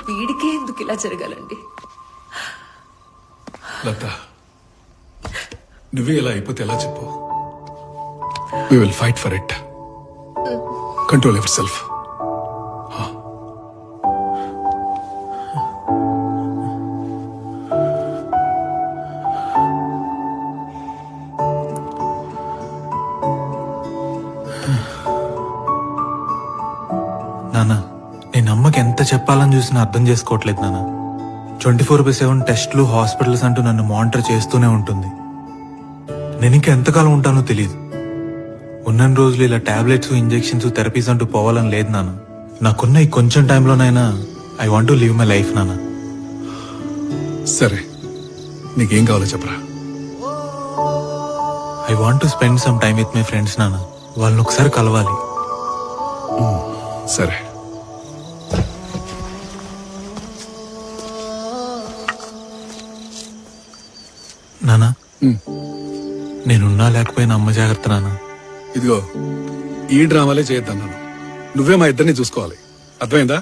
వీడికే ఎందుకు ఇలా జరగాలండి? లత, నువ్వే ఇలా అయిపోతే ఎలా చెప్పు? We will fight for it. Control yourself. నానా, నేను అమ్మకి ఎంత చెప్పాలని చూసినా అర్థం చేసుకోవట్లేదు నాన్న. 24/7 టెస్టులు, హాస్పిటల్స్ అంటూ నన్ను మానిటర్ చేస్తూనే ఉంటుంది. నేను ఇంకా ఎంతకాలం ఉంటానో తెలియదు. ఉన్న రోజులు ఇలా టాబ్లెట్స్, ఇంజెక్షన్స్, థెరపీస్ అంటూ పోవాలని లేదు నాన్న. నాకున్న ఈ కొంచెం టైంలోనైనా I want to live my life నాన్న. సరే, నీకేం కావాలో చెప్పరా? I want to spend some time with my friends నాన్న. వాళ్ళని ఒకసారి కలవాలి. సరే, నానా, నేనున్నా లేకపోయినా అమ్మ జాగ్రత్త నాన్న. ఇదిగో ఈ డ్రామాలే చేయొద్దన్నాను. నువ్వే మా ఇద్దరిని చూసుకోవాలి, అర్థమైందా?